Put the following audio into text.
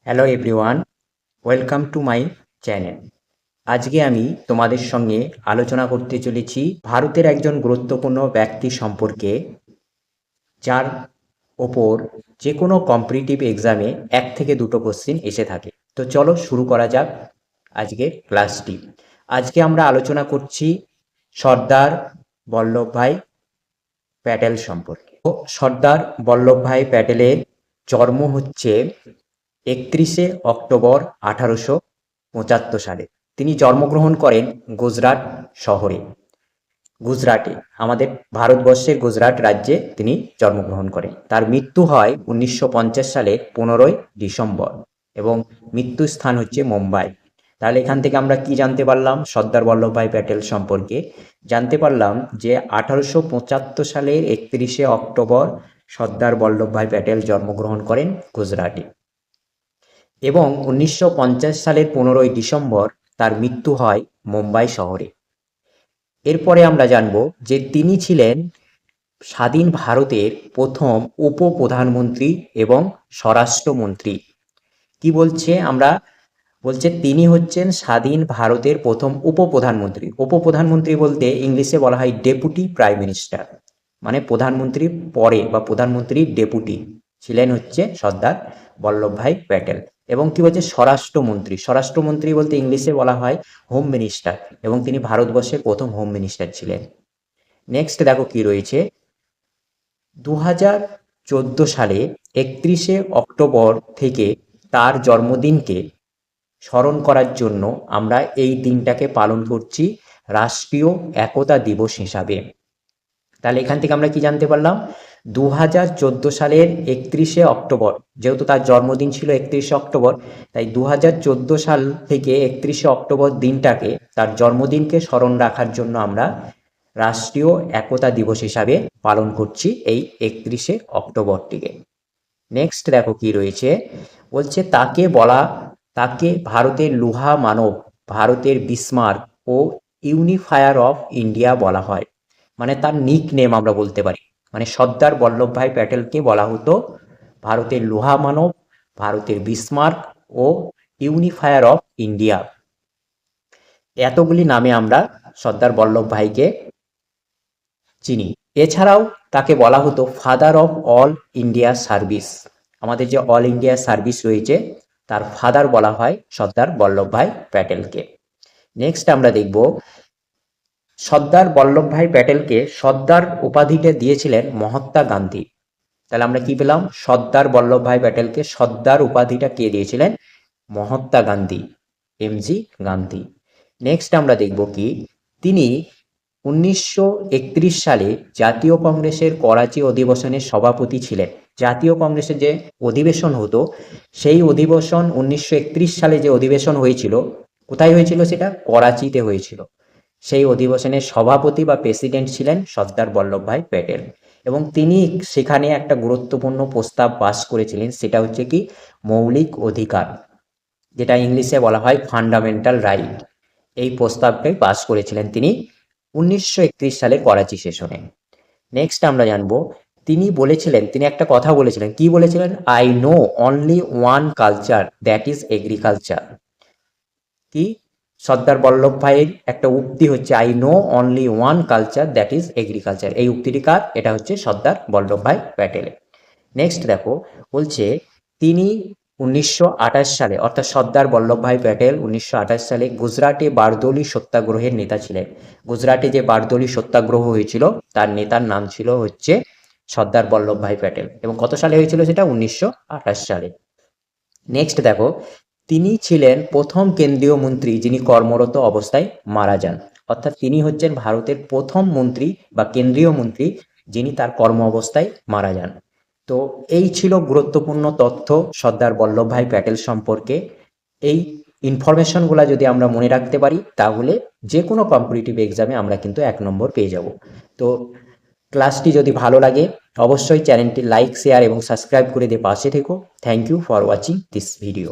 Hello everyone, welcome to my channel. আজকে আমি তোমাদের সঙ্গে আলোচনা করতে চলেছি ভারতের একজন গুরুত্বপূর্ণ ব্যক্তি সম্পর্কে, যার ওপর যে কোনো কম্পিটিটিভ এক্সামে 1 থেকে 2টো কোশ্চেন এসে থাকে। তো চলো শুরু করা যাক আজকের ক্লাসটি। আজকে আমরা আলোচনা করছি সর্দার বল্লভভাই প্যাটেল সম্পর্কে। সর্দার বল্লভভাই প্যাটেলের জন্ম হচ্ছে 31শে অক্টোবর 1875 সালে। তিনি জন্মগ্রহণ করেন গুজরাট শহরে, গুজরাটে, আমাদের ভারতবর্ষের গুজরাট রাজ্যে তিনি জন্মগ্রহণ করেন। তার মৃত্যু হয় 1950 সালের 15ই ডিসেম্বর এবং মৃত্যুস্থান হচ্ছে মুম্বাই। তাহলে এখান থেকে আমরা কি জানতে পারলাম সর্দার বল্লভভাই প্যাটেল সম্পর্কে? জানতে পারলাম যে 1875 সালের 31শে অক্টোবর সর্দার বল্লভভাই প্যাটেল জন্মগ্রহণ করেন গুজরাটে এবং 1950 সালের 15ই ডিসেম্বর তার মৃত্যু হয় মুম্বাই শহরে। এরপরে আমরা জানব যে তিনি ছিলেন স্বাধীন ভারতের প্রথম উপপ্রধানমন্ত্রী এবং স্বরাষ্ট্রমন্ত্রী। কি বলছে আমরা? বলছে তিনি হচ্ছেন স্বাধীন ভারতের প্রথম উপপ্রধানমন্ত্রী। উপপ্রধানমন্ত্রী বলতে ইংলিশে বলা হয় ডেপুটি প্রাইম মিনিস্টার, মানে প্রধানমন্ত্রীর পরে বা প্রধানমন্ত্রীর ডেপুটি ছিলেন হচ্ছে সর্দার বল্লভভাই প্যাটেল। এবং কি বলছে স্বরাষ্ট্রমন্ত্রী? স্বরাষ্ট্রমন্ত্রী বলতে ইংলিশে বলা হয় হোম মিনিস্টার, এবং তিনি ভারতবর্ষের প্রথম হোম মিনিস্টার ছিলেন। নেক্সট দেখো কি রয়েছে, 2014 সালে 31শে অক্টোবর থেকে তার জন্মদিনকে স্মরণ করার জন্য আমরা এই দিনটাকে পালন করছি রাষ্ট্রীয় একতা দিবস হিসাবে। তাহলে এখান থেকে আমরা কি জানতে পারলাম? 2014 সালের 31শে অক্টোবর, যেহেতু তার জন্মদিন ছিল 31শে অক্টোবর, তাই 2014 সাল থেকে 31শে অক্টোবর দিনটাকে, তার জন্মদিনকে স্মরণ রাখার জন্য আমরা রাষ্ট্রীয় একতা দিবস হিসাবে পালন করছি এই 31শে অক্টোবরটিকে। নেক্সট দেখো কি রয়েছে, বলছে তাকে ভারতের লোহা মানব, ভারতের বিসমার্ক ও ইউনিফায়ার অফ ইন্ডিয়া বলা হয়। মানে তার নিক নেম আমরা বলতে পারি, মানে সর্দার বল্লভভাই প্যাটেলকে বলা হতো ভারতের লোহা মানব, ভারতের বিসমার্ক ও ইউনিফায়ার অফ ইন্ডিয়া। এতগুলি নামে আমরা সর্দার বল্লভভাইকে চিনি। এছাড়াও তাকে বলা হতো father of all India service. আমাদের যে অল ইন্ডিয়া সার্ভিস রয়েছে তার ফাদার বলা হয় সর্দার বল্লভভাই প্যাটেলকে। নেক্সট আমরা দেখব সর্দার বল্লভভাই প্যাটেলকে সর্দার উপাধিটা দিয়েছিলেন মহাত্মা গান্ধী। তাহলে আমরা কি পেলাম? সর্দার বল্লভভাই প্যাটেলকে সর্দার উপাধিটা কে দিয়েছিলেন? মহাত্মা গান্ধী, এমজি গান্ধী। নেক্সট আমরা দেখব কি তিনি 1931 সালে জাতীয় কংগ্রেসের করাচি অধিবেশনের সভাপতি ছিলেন। জাতীয় কংগ্রেসের যে অধিবেশন হতো সেই অধিবেশন 1931 সালে যে অধিবেশন হয়েছিল, কোথায় হয়েছিল? সেটা করাচিতে হয়েছিল। সেই অধিবেশনের সভাপতি বা প্রেসিডেন্ট ছিলেন সর্দার বল্লভভাই প্যাটেল, এবং তিনি সেখানে একটা গুরুত্বপূর্ণ প্রস্তাব পাস করেছিলেন, সেটা হচ্ছে কি মৌলিক অধিকার, যেটা ইংলিশে বলা হয় ফান্ডামেন্টাল রাইট। এই প্রস্তাবটাই পাস করেছিলেন তিনি 1931 সালে করাচি সেশনে। নেক্সট আমরা জানবো তিনি একটা কথা বলেছিলেন। কি বলেছিলেন? I know only one culture, that is agriculture. কি সর্দার বল্লভভাইয়ের একটা উক্তি হচ্ছে I know only one culture, that is agriculture. এই উক্তিটি কার? এটা হচ্ছে সর্দার বল্লভভাই প্যাটেলের। নেক্সট দেখো, বলছে তিনি 1928 সালে, অর্থাৎ সর্দার বল্লভভাই প্যাটেল 1928 সালে গুজরাটে বারদৌলি সত্যাগ্রহের নেতা ছিলেন। গুজরাটে যে বারদৌলি সত্যাগ্রহ হয়েছিল তার নেতার নাম ছিল হচ্ছে সর্দার বল্লভভাই প্যাটেল, এবং কত সালে হয়েছিল সেটা? 1928 সালে। নেক্সট দেখো, তিনি ছিলেন প্রথম কেন্দ্রীয় মন্ত্রী যিনি কর্মরত অবস্থায় মারা যান। অর্থাৎ তিনি হচ্ছেন ভারতের প্রথম মন্ত্রী বা কেন্দ্রীয় মন্ত্রী যিনি তার কর্ম অবস্থায় মারা যান। তো এই ছিল গুরুত্বপূর্ণ তথ্য সর্দার বল্লভভাই প্যাটেল সম্পর্কে। এই ইনফরমেশনগুলো যদি আমরা মনে রাখতে পারি তাহলে যে কোনো কম্পিটিটিভ এক্সামে আমরা কিন্তু 1 নম্বর পেয়ে যাব। তো ক্লাসটি যদি ভালো লাগে অবশ্যই চ্যানেলটি লাইক, শেয়ার এবং সাবস্ক্রাইব করে দিয়ে পাশে থেকো। Thank you for watching this video.